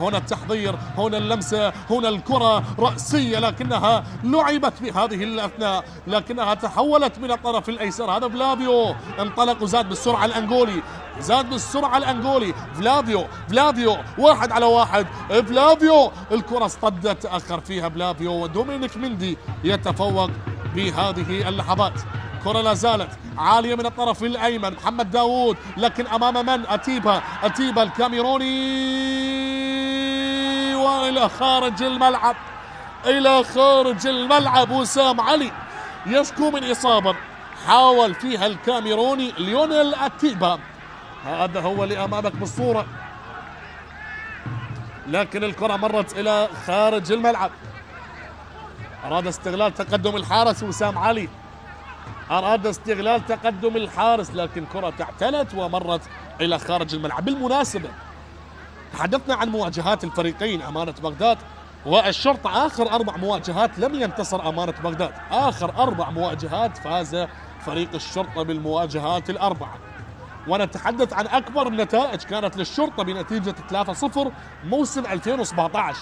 هنا التحضير، هنا اللمسة، هنا الكرة رأسية لكنها لعبت بهذه الأثناء، لكنها تحولت من الطرف الأيسر. هذا فلافيو انطلق وزاد بالسرعة الأنغولي، زاد بالسرعة الأنغولي. فلافيو 1 على 1. فلافيو الكرة اصطدت، تأخر فيها فلافيو، ودومينيك مندي يتفوق بهذه اللحظات. كرة لا زالت عالية من الطرف الأيمن. محمد داوود، لكن أمام من؟ أتيبا الكاميروني، وإلى خارج الملعب، إلى خارج الملعب. وسام علي يشكو من إصابة حاول فيها الكاميروني ليونيل أتيبا، هذا هو اللي أمامك بالصورة، لكن الكرة مرت إلى خارج الملعب. أراد استغلال تقدم الحارس وسام علي، أراد استغلال تقدم الحارس، لكن كرة اعتلت ومرت إلى خارج الملعب. بالمناسبة تحدثنا عن مواجهات الفريقين أمانة بغداد والشرطة، آخر 4 مواجهات لم ينتصر أمانة بغداد، آخر 4 مواجهات فاز فريق الشرطة بالمواجهات ال4. ونتحدث عن أكبر النتائج كانت للشرطة بنتيجة 3-0 موسم 2017،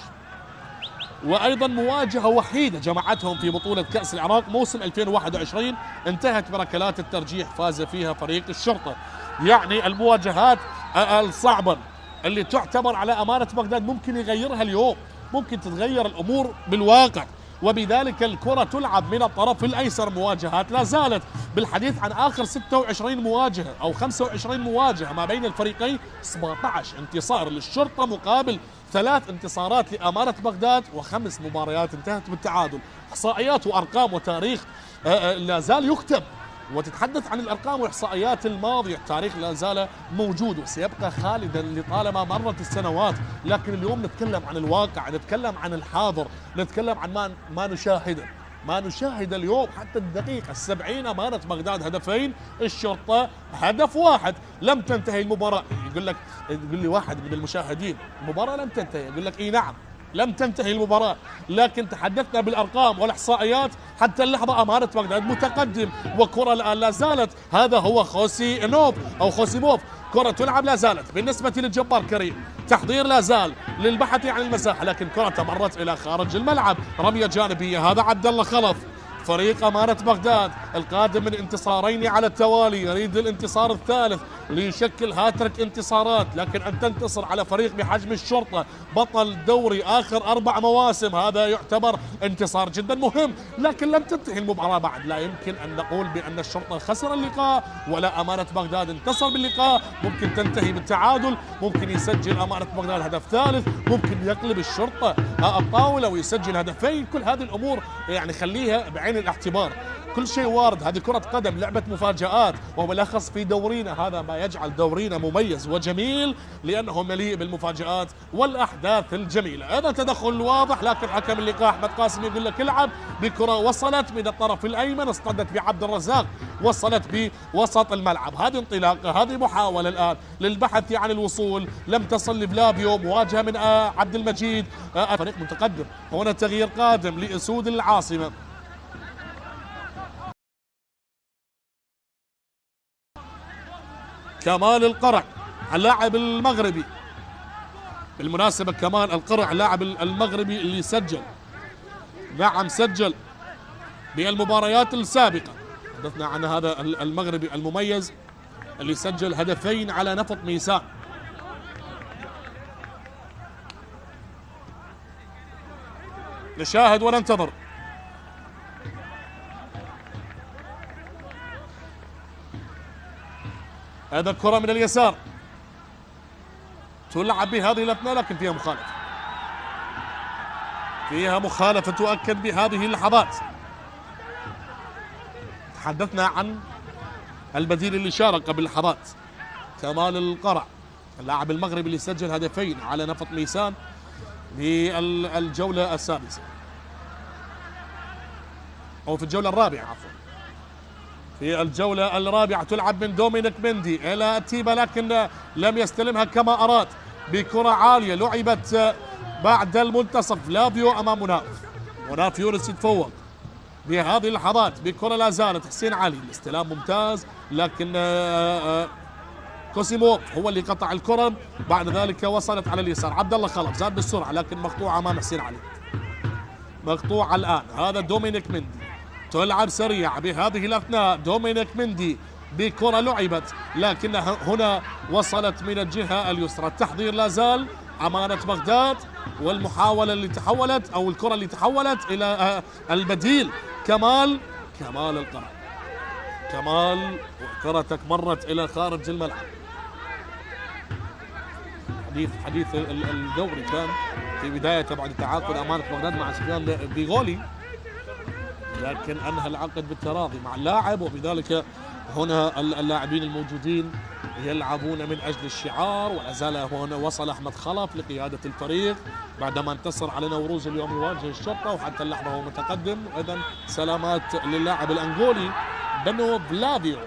وأيضا مواجهة وحيدة جمعتهم في بطولة كأس العراق موسم 2021 انتهت بركلات الترجيح، فاز فيها فريق الشرطة. يعني المواجهات الصعبة اللي تعتبر على أمانة بغداد ممكن يغيرها اليوم، ممكن تتغير الأمور بالواقع، وبذلك الكرة تلعب من الطرف الأيسر. مواجهات لا زالت بالحديث عن آخر 26 مواجهة أو 25 مواجهة ما بين الفريقين، 17 انتصار للشرطة مقابل 3 انتصارات لأمانة بغداد، و5 مباريات انتهت بالتعادل. إحصائيات وأرقام وتاريخ لا زال يكتب، وتتحدث عن الأرقام والإحصائيات الماضية، التاريخ لا زال موجود وسيبقى خالدا لطالما مرت السنوات. لكن اليوم نتكلم عن الواقع، نتكلم عن الحاضر، نتكلم عن ما نشاهد اليوم. حتى الدقيقة 70 أمانة بغداد هدفين، الشرطة هدف واحد. لم تنتهي المباراة. يقول لي واحد من المشاهدين المباراة لم تنتهي، يقول لك اي نعم لم تنتهي المباراة، لكن تحدثنا بالأرقام والإحصائيات حتى اللحظة أمانة بغداد متقدم، وكرة الآن لا زالت. هذا هو خوسي نوب أو خوسيموف، كرة تلعب لا زالت بالنسبة للجبار كريم، تحضير لا زال للبحث عن المساحة، لكن كرة مرت إلى خارج الملعب. رمية جانبية، هذا عبد الله خلف. فريق أمانة بغداد القادم من انتصارين على التوالي يريد الانتصار الثالث ليشكل هاتريك انتصارات، لكن أن تنتصر على فريق بحجم الشرطة بطل دوري آخر 4 مواسم هذا يعتبر انتصار جدا مهم. لكن لم تنتهي المباراة بعد، لا يمكن أن نقول بأن الشرطة خسر اللقاء ولا أمانة بغداد انتصر باللقاء. ممكن تنتهي بالتعادل، ممكن يسجل أمانة بغداد هدف ثالث، ممكن يقلب الشرطة الطاولة ويسجل هدفين. كل هذه الأمور يعني خليها بعين الاعتبار، كل شيء وارد. هذه كرة قدم، لعبة مفاجآت، وبالأخص في دورينا هذا ما يجعل دورينا مميز وجميل، لأنه مليء بالمفاجآت والأحداث الجميلة. هذا تدخل واضح، لكن حكم اللقاء أحمد قاسم يقول لك العب بكرة وصلت من الطرف الأيمن، اصطدت بعبد الرزاق، وصلت بوسط الملعب. هذه انطلاقة، هذه محاولة الآن للبحث عن الوصول، لم تصل لفلافيو، مواجهة من عبد المجيد، فريق متقدم. هنا تغيير قادم لأسود العاصمة. كمال القرع اللاعب المغربي، بالمناسبة كمال القرع اللاعب المغربي اللي سجل، نعم سجل بالمباريات السابقة. حدثنا عن هذا المغربي المميز اللي سجل هدفين على نفط ميسان. نشاهد وننتظر. هذا الكرة من اليسار تلعب بهذه الأثناء، لكن فيها مخالفة تؤكد بهذه اللحظات. تحدثنا عن البديل اللي شارك قبل لحظات، كمال القرع اللاعب المغربي اللي سجل هدفين على نفط ميسان بالجولة السادسة أو في الجولة الرابعة عفوا. في الجولة الرابعة تلعب من دومينيك مندي إلى أتيبا، لكن لم يستلمها كما أراد بكرة عالية لعبت بعد المنتصف. فلافيو أمام مناف يونس يتفوق بهذه اللحظات بكرة لا زالت. حسين علي الاستلام ممتاز، لكن كوسيموف هو اللي قطع الكرة، بعد ذلك وصلت على اليسار. عبد الله خلف زاد بالسرعة لكن مقطوعة أمام حسين علي. مقطوعة الآن، هذا دومينيك مندي، تلعب سريع بهذه الأثناء. دومينيك مندي بكرة لعبت لكنها هنا وصلت من الجهة اليسرى. التحضير لا زال أمانة بغداد، والمحاولة اللي تحولت أو الكرة اللي تحولت إلى البديل كمال القرن. كمال وكرتك مرت إلى خارج الملعب. حديث الدوري كان في بداية بعد تعاقد أمانة بغداد مع سفيان بيغولي، لكن أنهى العقد بالتراضي مع اللاعب، وبذلك هنا اللاعبين الموجودين يلعبون من أجل الشعار. ولا زال هنا وصل أحمد خلف لقيادة الفريق بعدما انتصر على نوروز اليوم يواجه الشرطة، وحتى اللحظة هو متقدم. إذن سلامات للاعب الأنغولي بنو فلافيو.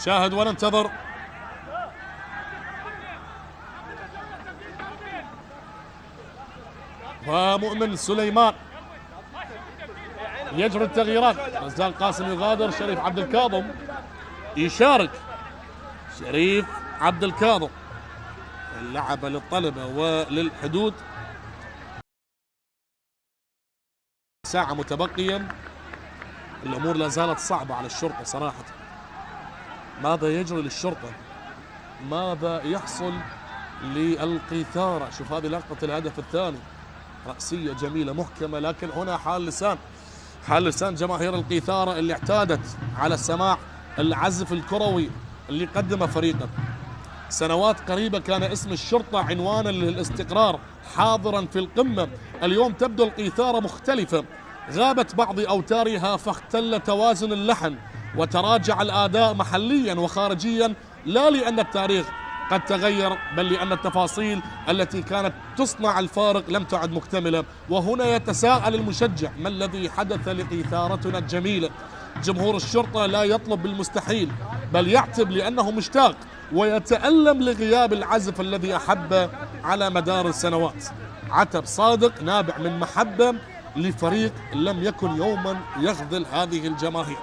شاهد وننتظر. ومؤمن سليمان يجري التغييرات. رزاق قاسم يغادر، شريف عبد الكاظم يشارك. شريف عبد الكاظم اللعب للطلبة وللحدود. ساعة متبقية، الأمور لا زالت صعبة على الشرطة صراحة. ماذا يجري للشرطة؟ ماذا يحصل للقيثارة؟ شوف هذه لقطة الهدف الثاني، رأسية جميلة محكمة، لكن هنا حال لسان جماهير القيثارة اللي اعتادت على سماع العزف الكروي اللي قدمه فريقه. سنوات قريبة كان اسم الشرطة عنوانا للاستقرار حاضرا في القمة. اليوم تبدو القيثارة مختلفة، غابت بعض أوتارها فاختل توازن اللحن وتراجع الأداء محليا وخارجيا، لا لأن التاريخ قد تغير بل لأن التفاصيل التي كانت تصنع الفارق لم تعد مكتملة. وهنا يتساءل المشجع: ما الذي حدث لقيثارتنا الجميلة؟ جمهور الشرطة لا يطلب بالمستحيل بل يعتب لأنه مشتاق ويتألم لغياب العزف الذي أحبه على مدار السنوات. عتب صادق نابع من محبة لفريق لم يكن يوما يخذل هذه الجماهير.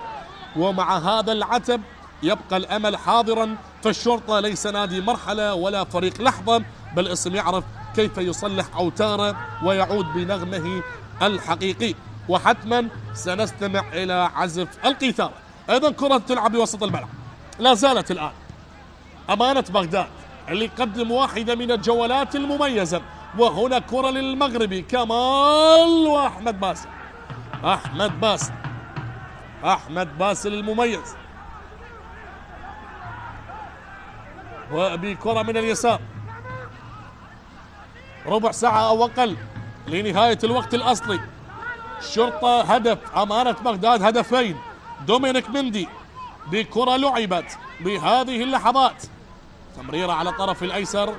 ومع هذا العتب يبقى الأمل حاضرا، فالشرطة ليس نادي مرحلة ولا فريق لحظة، بل اسم يعرف كيف يصلح أوتاره ويعود بنغمه الحقيقي. وحتما سنستمع إلى عزف القيثارة. أيضا كرة تلعب بوسط الملعب، لا زالت الآن أمانة بغداد اللي يقدم واحدة من الجولات المميزة. وهنا كرة للمغربي كمال وأحمد باسل. أحمد باسل المميز، وبكرة من اليسار. ربع ساعة أو أقل لنهاية الوقت الأصلي. الشرطة هدف، أمانة بغداد هدفين. دومينيك مندي بكرة لعبت بهذه اللحظات، تمريرة على الطرف الأيسر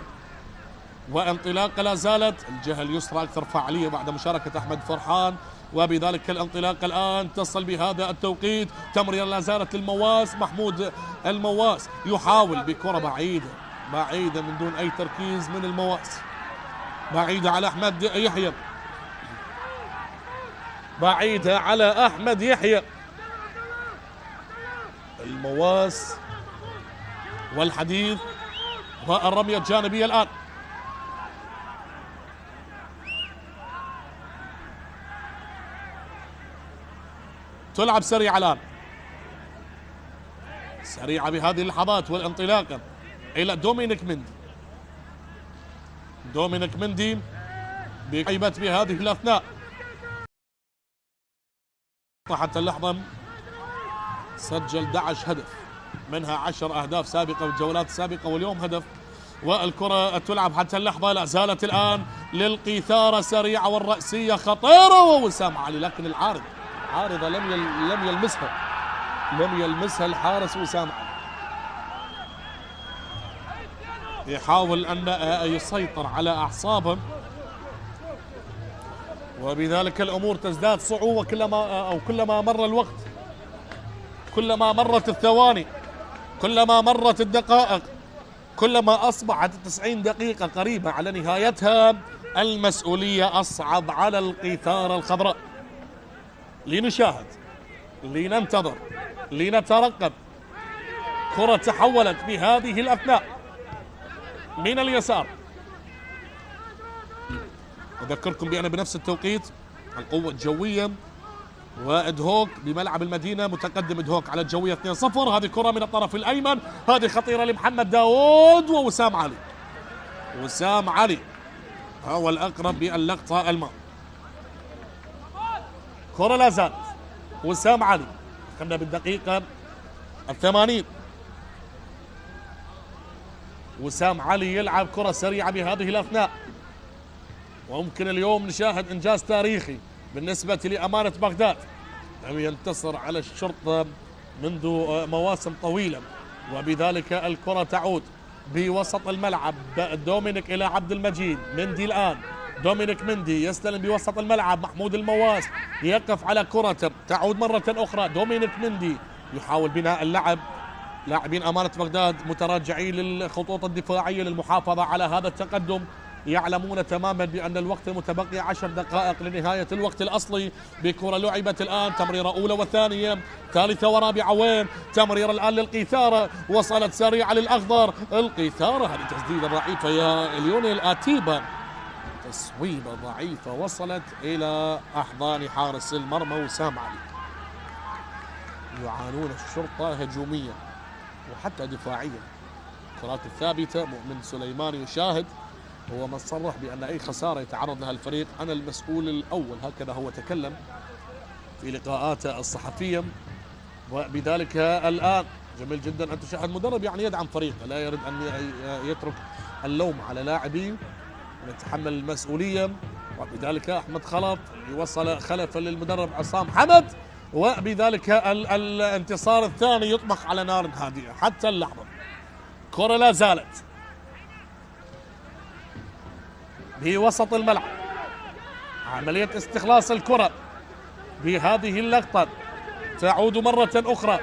وانطلاقة لا زالت الجهة اليسرى أكثر فعالية بعد مشاركة أحمد فرحان، وبذلك الانطلاقة الآن تصل بهذا التوقيت. تمريرة لا زالت للمواس، محمود المواس يحاول بكرة بعيدة من دون أي تركيز من المواس، بعيدة على أحمد يحيى، بعيدة على أحمد يحيى. المواس والحديث والرمية الجانبية الآن. تلعب سريعة الآن، سريعة بهذه اللحظات، والانطلاقة إلى دومينيك مندي بقيمة بهذه الأثناء. حتى اللحظة سجل 11 هدف، منها 10 أهداف سابقة في الجولات السابقة، واليوم هدف. والكرة تلعب حتى اللحظة، لا زالت الآن للقيثارة سريعة والرأسية خطيرة، ووسام علي، لكن العارضة لم يلمسها الحارس وسام علي. يحاول أن يسيطر على أعصابه، وبذلك الأمور تزداد صعوبة كلما مر الوقت، كلما مرت الثواني، كلما مرت الدقائق، كلما أصبحت 90 دقيقة قريبة على نهايتها. المسؤولية أصعب على القيثارة الخضراء. لنشاهد، لننتظر، لنترقب. كرة تحولت بهذه الأثناء من اليسار. أذكركم بأن بنفس التوقيت القوة الجوية وإدهوك بملعب المدينة متقدم إدهوك على الجوية 2-0. هذه كرة من الطرف الأيمن، هذه خطيرة لمحمد داود ووسام علي. وسام علي هو الأقرب باللقطة الماء. كرة لا زالت وسام علي، كنا بالدقيقة 80. وسام علي يلعب كرة سريعة بهذه الأثناء، وممكن اليوم نشاهد إنجاز تاريخي بالنسبة لأمانة بغداد. لم ينتصر على الشرطة منذ مواسم طويلة، وبذلك الكرة تعود بوسط الملعب. دومينيك إلى عبد المجيد، مندي الآن، دومينيك مندي يستلم بوسط الملعب. محمود المواس يقف على كرة تعود مرة أخرى. دومينيك مندي يحاول بناء اللعب. لاعبين أمانة بغداد متراجعين للخطوط الدفاعية للمحافظة على هذا التقدم، يعلمون تماما بأن الوقت المتبقي 10 دقائق لنهاية الوقت الأصلي. بكرة لعبت الآن، تمريرة أولى وثانية، ثالثة ورابعة. وين تمريرة الآن للقيثارة، وصلت سريعة للأخضر. القيثارة هذه تسديدة ضعيفة يا ليونيل أتيبا، تصويبة ضعيفة وصلت إلى أحضان حارس المرمى وسام علي. يعانون الشرطة هجوميا وحتى دفاعيا. الكرات الثابتة، مؤمن سليمان يشاهد، هو من صرح بأن أي خسارة يتعرض لها الفريق أنا المسؤول الأول، هكذا هو تكلم في لقاءاته الصحفية. وبذلك الآن جميل جدا أن تشاهد مدرب يعني يدعم فريقه، لا يريد أن يترك اللوم على لاعبيه ويتحمل المسؤولية. وبذلك أحمد خلف يوصل خلفا للمدرب عصام حمد، وبذلك الانتصار الثاني يطبخ على نار هادئة حتى اللحظة. كرة لا زالت بوسط الملعب، عملية استخلاص الكرة بهذه اللقطة تعود مرة أخرى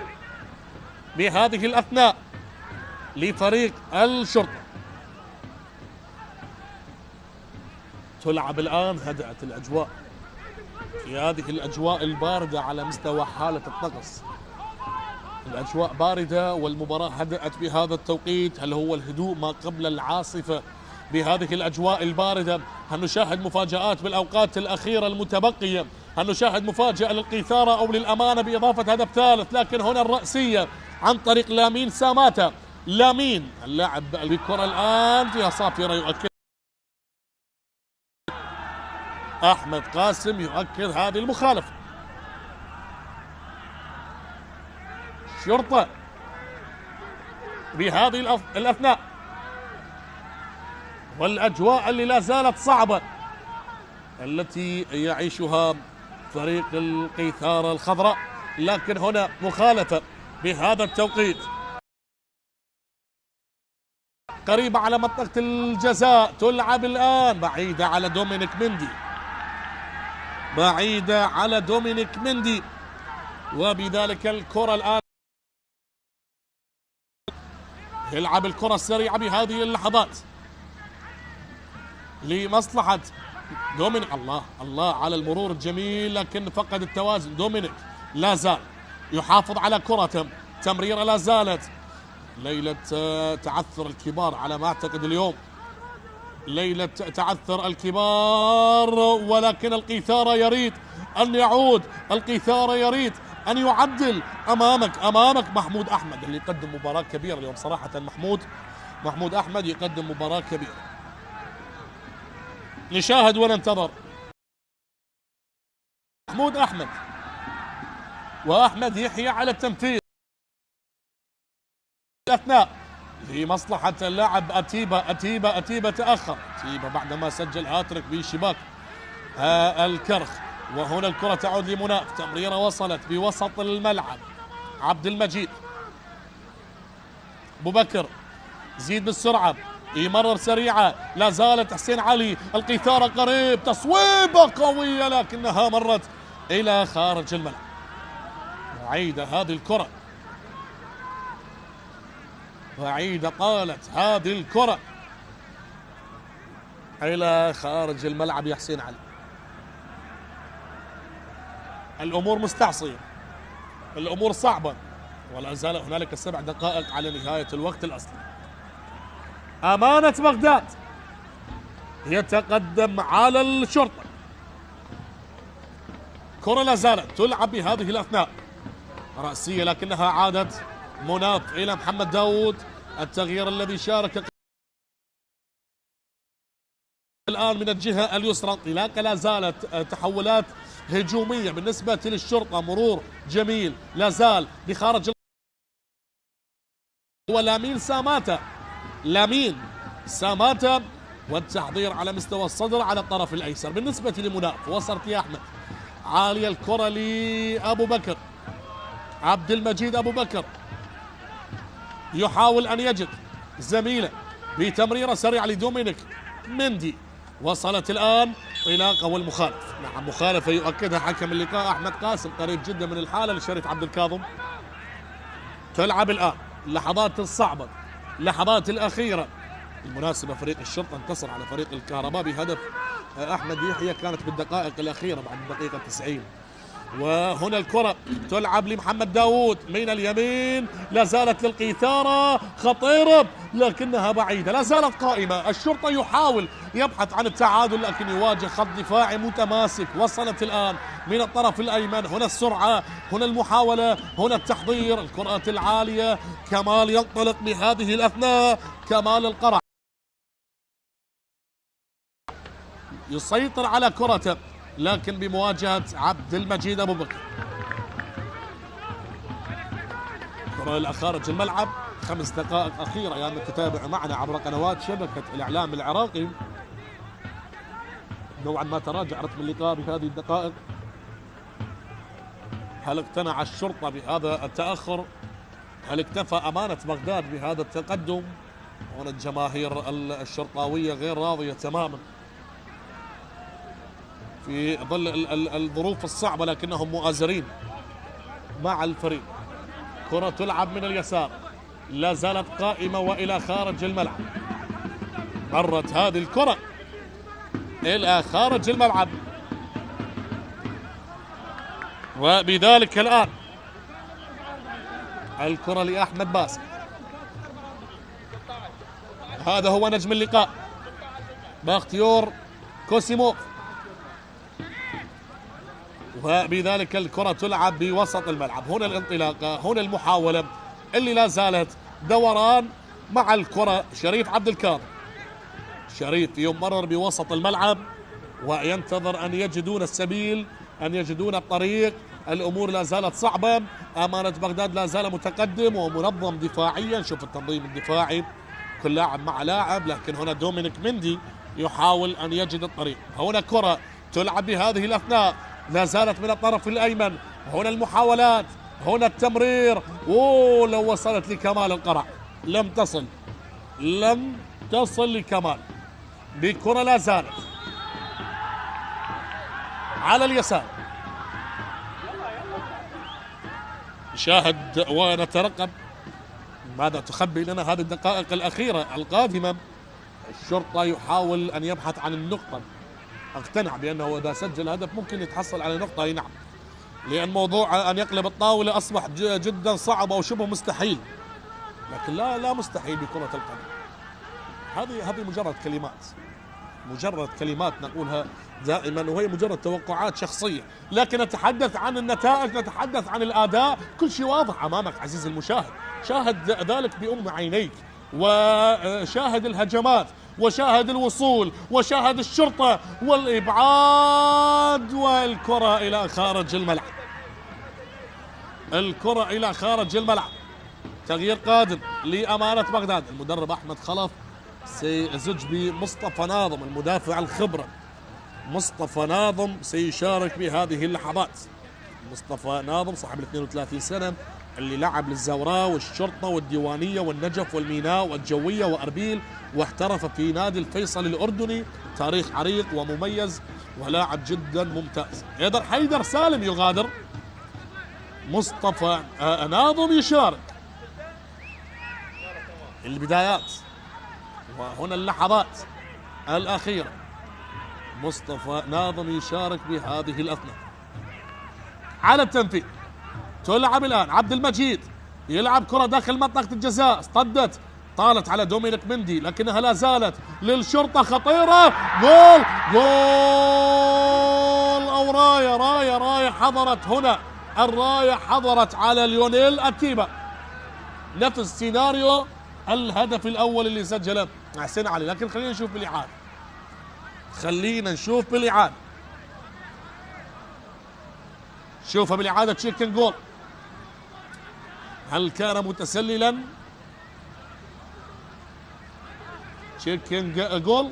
بهذه الأثناء لفريق الشرطة. تلعب الآن، هدأت الأجواء في هذه الأجواء الباردة على مستوى حالة الطقس. الأجواء باردة والمباراة هدأت بهذا التوقيت. هل هو الهدوء ما قبل العاصفة بهذه الأجواء الباردة؟ هل نشاهد مفاجآت بالأوقات الأخيرة المتبقية؟ هل نشاهد مفاجأة للقيثارة أو للأمانة بإضافة هدف ثالث؟ لكن هنا الرأسية عن طريق لامين ساماتا. لامين اللاعب بكرة الآن فيها صافرة، يؤكد أحمد قاسم يؤكد هذه المخالفة. شرطة بهذه الأثناء والأجواء اللي لا زالت صعبة التي يعيشها فريق القيثارة الخضراء، لكن هنا مخالفة بهذا التوقيت قريبة على منطقة الجزاء. تلعب الآن بعيدة على دومينيك مندي، بعيدة على دومينيك مندي، وبذلك الكرة الآن يلعب الكرة السريعة بهذه اللحظات لمصلحة دومينيك. الله الله على المرور الجميل، لكن فقد التوازن. دومينيك لا زال يحافظ على كرة، تمريرة لا زالت. ليلة تعثر الكبار على ما أعتقد اليوم، ليلة تعثر الكبار، ولكن القيثارة يريد أن يعود، القيثارة يريد أن يعدل. أمامك محمود أحمد اللي يقدم مباراة كبيرة اليوم صراحة. محمود أحمد يقدم مباراة كبيرة. نشاهد وننتظر محمود أحمد وأحمد يحيى على التنفيذ أثناء لمصلحة اللاعب أتيبا تأخر. أتيبا بعدما سجل هاتريك بشباك الكرخ. وهنا الكرة تعود لمناف، تمريرة وصلت بوسط الملعب. عبد المجيد، أبو بكر زيد بالسرعة، يمرر سريعة، لا زالت حسين علي. القيثارة قريب، تصويبة قوية لكنها مرت إلى خارج الملعب. بعيدة هذه الكرة، بعيدة قالت هذه الكرة. إلى خارج الملعب يا حسين علي. الأمور مستعصية، الأمور صعبة، ولا زال هنالك 7 دقائق على نهاية الوقت الأصلي. أمانة بغداد يتقدم على الشرطة. كرة لا زالت تلعب بهذه الأثناء رأسية، لكنها عادت مناف إلى محمد داود. التغيير الذي شارك الآن من الجهة اليسرى. انطلاقة لا زالت تحولات هجومية بالنسبة للشرطة. مرور جميل لا زال بخارج ولامين ساماتا. لامين ساماتا والتحضير على مستوى الصدر على الطرف الأيسر. بالنسبة لمناف وصلت يا أحمد عالية الكرة لأبو بكر. عبد المجيد أبو بكر يحاول أن يجد زميله بتمريرة سريعة لدومينيك مندي. وصلت الآن انطلاقة والمخالف. نعم مخالفة يؤكدها حكم اللقاء أحمد قاسم قريب جدا من الحالة لشريف عبد الكاظم. تلعب الآن اللحظات الصعبة، اللحظات الأخيرة. بالمناسبة فريق الشرطة انتصر على فريق الكهرباء بهدف أحمد يحيى، كانت بالدقائق الأخيرة بعد الدقيقة 90. وهنا الكرة تلعب لمحمد داود من اليمين، لا زالت للقيثارة خطيرة لكنها بعيدة، لا زالت قائمة. الشرطة يحاول يبحث عن التعادل لكن يواجه خط دفاعي متماسك. وصلت الآن من الطرف الأيمن. هنا السرعة، هنا المحاولة، هنا التحضير. الكرات العالية. كمال ينطلق بهذه الأثناء. كمال القرع يسيطر على كرته لكن بمواجهة عبد المجيد أبو بكر. كرة إلى خارج الملعب. 5 دقائق أخيرة يا من تتابع معنا عبر قنوات شبكة الإعلام العراقي. نوعا ما تراجع رتم اللقاء بهذه الدقائق. هل اقتنع الشرطة بهذا التأخر؟ هل اكتفى أمانة بغداد بهذا التقدم؟ هنا الجماهير الشرطاوية غير راضية تماما في ظل الظروف الصعبة لكنهم مؤازرين مع الفريق. كرة تلعب من اليسار، لا زالت قائمة وإلى خارج الملعب. مرت هذه الكرة إلى خارج الملعب، وبذلك الآن الكرة لأحمد باسم. هذا هو نجم اللقاء باختيور كوسيموف. وبذلك الكرة تلعب بوسط الملعب. هنا الانطلاقة، هنا المحاولة اللي لا زالت دوران مع الكرة. شريف عبد الكاظم. شريف يمرر بوسط الملعب وينتظر أن يجدون السبيل، أن يجدون الطريق. الأمور لا زالت صعبة. أمانة بغداد لا زال متقدم ومنظم دفاعيا. شوف التنظيم الدفاعي، كل لاعب مع لاعب. لكن هنا دومينيك مندي يحاول أن يجد الطريق. هنا كرة تلعب بهذه الأثناء، لا زالت من الطرف الأيمن. هنا المحاولات، هنا التمرير. لو وصلت لكمال القرع لم تصل لكمال. بكرة لا زالت على اليسار. نشاهد ونترقب ماذا تخبي لنا هذه الدقائق الأخيرة القادمة. الشرطة يحاول أن يبحث عن النقطة. اقتنع بأنه إذا سجل هدف ممكن يتحصل على نقطة. أي نعم، لأن موضوع أن يقلب الطاولة أصبح جدا صعب وشبه مستحيل. لكن لا مستحيل بكرة القدم. هذه مجرد كلمات نقولها دائما، وهي مجرد توقعات شخصية. لكن نتحدث عن النتائج، نتحدث عن الأداء. كل شيء واضح أمامك عزيزي المشاهد. شاهد ذلك بأم عينيك، وشاهد الهجمات، وشاهد الوصول، وشاهد الشرطة والإبعاد. والكرة إلى خارج الملعب. الكرة إلى خارج الملعب. تغيير قادم لأمانة بغداد. المدرب أحمد خلف سيزج بمصطفى ناظم المدافع الخبرة. مصطفى ناظم سيشارك بهذه اللحظات. مصطفى ناظم صاحب 32 سنة اللي لعب للزوراء والشرطة والديوانية والنجف والميناء والجوية وأربيل، واحترف في نادي الفيصل الأردني. تاريخ عريق ومميز ولاعب جدا ممتاز. حيدر سالم يغادر. مصطفى ناظم يشارك. البدايات وهنا اللحظات. الأخيرة. مصطفى ناظم يشارك بهذه الأثناء. على التنفيذ تلعب الآن عبد المجيد، يلعب كرة داخل منطقة الجزاء، اصطدت طالت على دومينيك مندي لكنها لا زالت للشرطة خطيرة. جول جول أو راية، راية حضرت هنا، الراية حضرت على ليونيل أتيبا. نفس سيناريو الهدف الأول اللي سجله حسين علي، لكن خلينا نشوف بالإعادة، خلينا نشوف بالإعادة. شوفها بالإعادة، تشيكن جول. هل كان متسللا؟ تشيكن جول.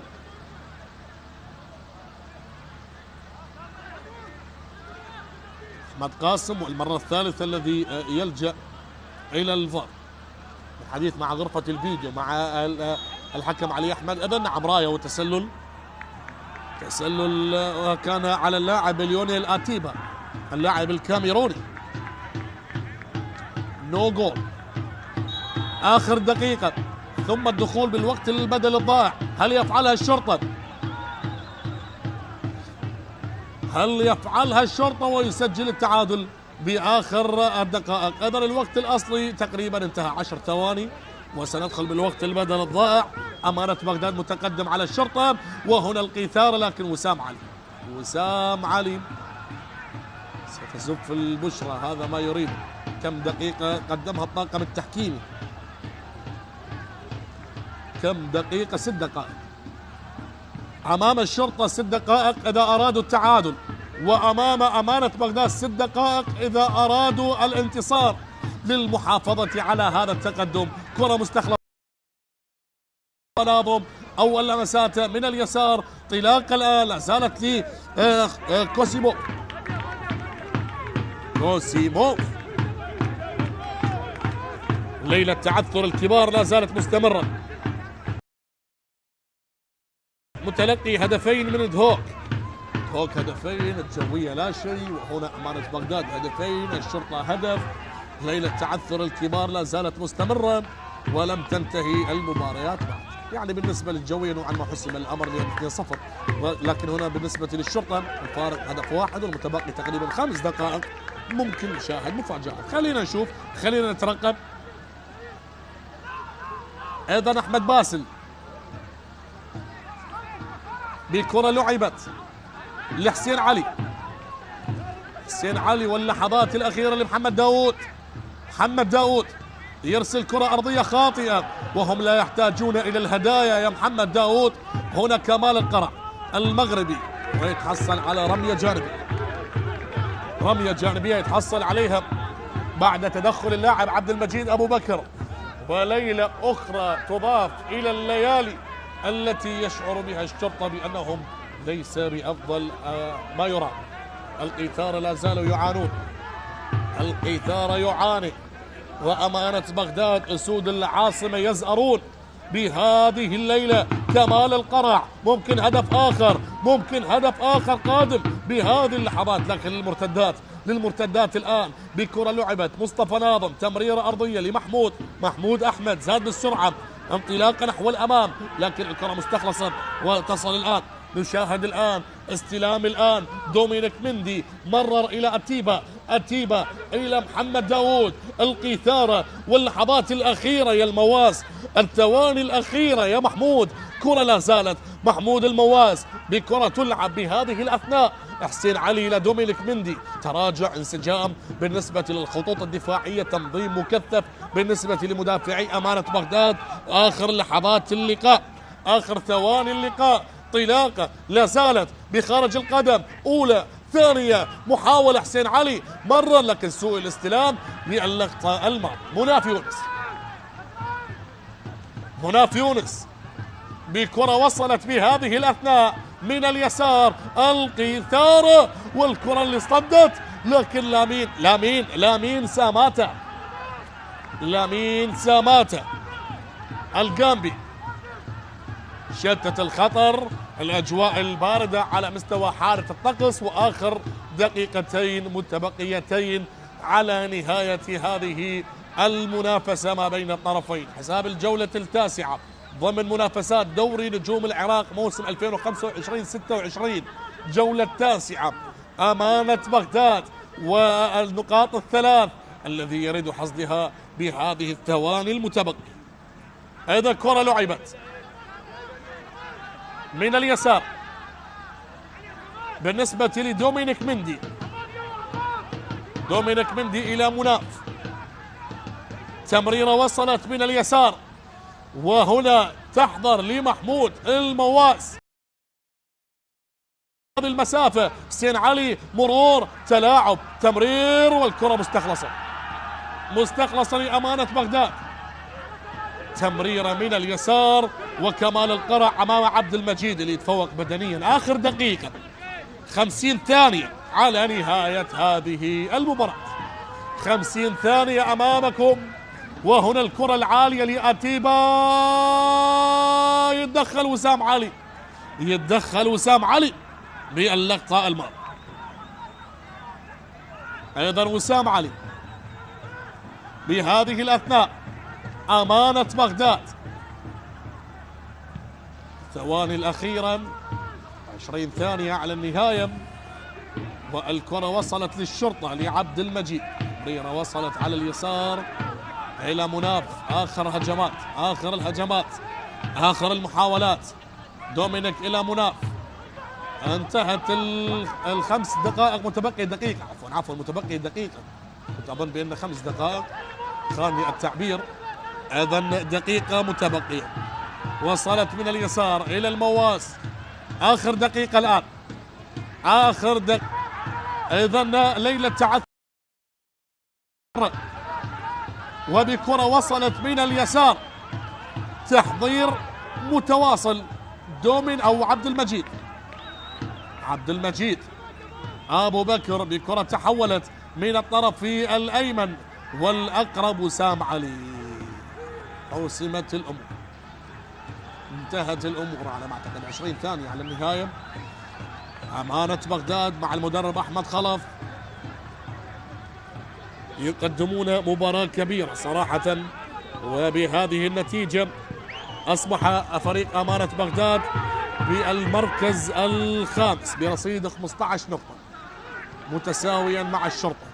أحمد قاسم، والمرة الثالثة الذي يلجأ إلى الفار. الحديث مع غرفة الفيديو مع الحكم علي أحمد. إذن نعم، راية وتسلل، تسلل كان على اللاعب ليونيل أتيبا اللاعب الكاميروني. نو جول. آخر دقيقة ثم الدخول بالوقت البدل الضائع. هل يفعلها الشرطة؟ هل يفعلها الشرطة ويسجل التعادل بآخر الدقائق؟ إذن الوقت الأصلي تقريبا انتهى 10 ثواني، وسندخل بالوقت البدل الضائع. أمانة بغداد متقدم على الشرطة، وهنا القيثارة، لكن وسام علي ستزف البشرى، هذا ما يريد. كم دقيقة قدمها الطاقم التحكيمي؟ كم دقيقة؟ 6 دقائق. أمام الشرطة 6 دقائق إذا أرادوا التعادل، وأمام أمانة بغداد 6 دقائق إذا أرادوا الانتصار للمحافظة على هذا التقدم. كرة مستخلصة ناظم، أول لمسات من اليسار، طلاق الآن لا زالت لي كوسيموف. ليلة تعثر الكبار لا زالت مستمرة. متلقي هدفين من دهوك هدفين، الجوية لا شيء، وهنا أمانة بغداد هدفين، الشرطة هدف. ليلة تعثر الكبار لا زالت مستمرة ولم تنتهي المباريات بعد. يعني بالنسبة للجوية نوعا ما حسم الأمر ل 2-0، لكن هنا بالنسبة للشرطة الفارق هدف واحد والمتبقي تقريبا 5 دقائق، ممكن نشاهد مفاجآت. خلينا نشوف، خلينا نترقب. أيضا أحمد باسل بكرة لعبت لحسين علي، حسين علي واللحظات الأخيرة لمحمد داود. محمد داود يرسل كرة أرضية خاطئة، وهم لا يحتاجون إلى الهدايا يا محمد داود. هنا كمال القرع المغربي ويتحصل على رمية جانبية يتحصل عليها بعد تدخل اللاعب عبد المجيد أبو بكر. وليلة أخرى تضاف إلى الليالي التي يشعر بها الشرطة بأنهم ليس بأفضل ما يرام. القيثارة لا زالوا يعانون، القيثارة يعاني، وأمانة بغداد أسود العاصمة يزأرون بهذه الليلة. كمال القرع، ممكن هدف آخر قادم بهذه اللحظات، لكن للمرتدات الآن بكرة لعبت. مصطفى ناظم تمريرة أرضية محمود أحمد، زاد بالسرعة، انطلاقة نحو الأمام، لكن الكرة مستخلصة وتصل الآن. نشاهد الآن استلام الآن دومينيك مندي، مرر إلى أتيبا إلى محمد داود. القيثارة واللحظات الأخيرة يا المواس، الثواني الأخيرة يا محمود. كرة لا زالت محمود المواس بكرة تلعب بهذه الأثناء. حسين علي إلى دومينيك مندي، تراجع، انسجام بالنسبة للخطوط الدفاعية، تنظيم مكثف بالنسبة لمدافعي أمانة بغداد. آخر لحظات اللقاء، آخر ثواني اللقاء، طلاقة لا زالت بخارج القدم، أولى ثانية، محاولة حسين علي، مرة لكن سوء الاستلام للقطة الماضي. مناف يونس بكرة وصلت بهذه الأثناء من اليسار، القيثارة، والكرة اللي صدت، لكن لامين ساماتا الجامبي شتت الخطر. الأجواء الباردة على مستوى حارة الطقس، وآخر دقيقتين متبقيتين على نهاية هذه المنافسة ما بين الطرفين. حساب الجولة التاسعة ضمن منافسات دوري نجوم العراق موسم 2025-26 جولة التاسعة. أمانة بغداد والنقاط الثلاث الذي يريد حصدها بهذه الثواني المتبقية. أيضا كرة لعبت من اليسار بالنسبة لدومينيك مندي. دومينيك مندي إلى مناف، تمريرة وصلت من اليسار، وهنا تحضر لمحمود المواس هذه المسافة. حسين علي مرور، تلاعب، تمرير، والكرة مستخلصة لأمانة بغداد. تمريرة من اليسار، وكمال القرع أمام عبد المجيد اللي يتفوق بدنيا. آخر دقيقة 50 ثانية على نهاية هذه المباراة. 50 ثانية أمامكم، وهنا الكرة العالية لأتيبا. يتدخل وسام علي باللقطة الماضية. أيضا وسام علي بهذه الأثناء. أمانة بغداد ثواني الأخيرة 20 ثانية على النهاية، والكرة وصلت للشرطة لعبد المجيد. تمريرة وصلت على اليسار إلى مناف. آخر الهجمات، آخر المحاولات. دومينيك إلى مناف. انتهت الخمس دقائق، متبقي دقيقة، عفوا متبقي دقيقة. كنت أظن بأن 5 دقائق، خانني التعبير. أيضا دقيقة متبقية. وصلت من اليسار إلى المواس. آخر دقيقة الآن، آخر دقيقة. أيضا ليلى تعثر، وبكرة وصلت من اليسار. تحضير متواصل. دومين أو عبد المجيد أبو بكر بكرة تحولت من الطرف في الأيمن، والأقرب وسام علي. حسمت الأمور، انتهت الأمور على ما أعتقد 20 ثانية على النهاية. أمانة بغداد مع المدرب أحمد خلف يقدمون مباراة كبيرة صراحة، وبهذه النتيجة أصبح فريق أمانة بغداد بالمركز الخامس برصيد 15 نقطة، متساويا مع الشرطة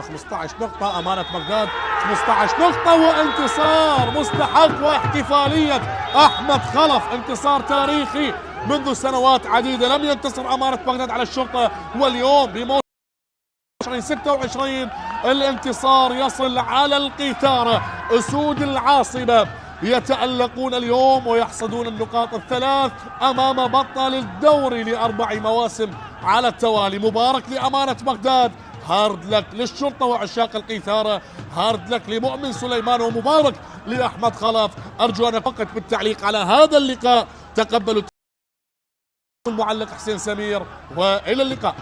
15 نقطة، أمانة بغداد 15 نقطة. وانتصار مستحق، واحتفالية أحمد خلف، انتصار تاريخي. منذ سنوات عديدة لم ينتصر أمانة بغداد على الشرطة، واليوم بموسم 2026 الانتصار يصل على القيثارة. أسود العاصمة يتألقون اليوم ويحصدون النقاط الثلاث أمام بطل الدوري ل4 مواسم على التوالي. مبارك لأمانة بغداد، هارد لك للشرطة وعشاق القيثارة، هارد لك لمؤمن سليمان، ومبارك لأحمد خلف. أرجو أن أفقد بالتعليق على هذا اللقاء. تقبلوا المعلق حسين سمير، وإلى اللقاء.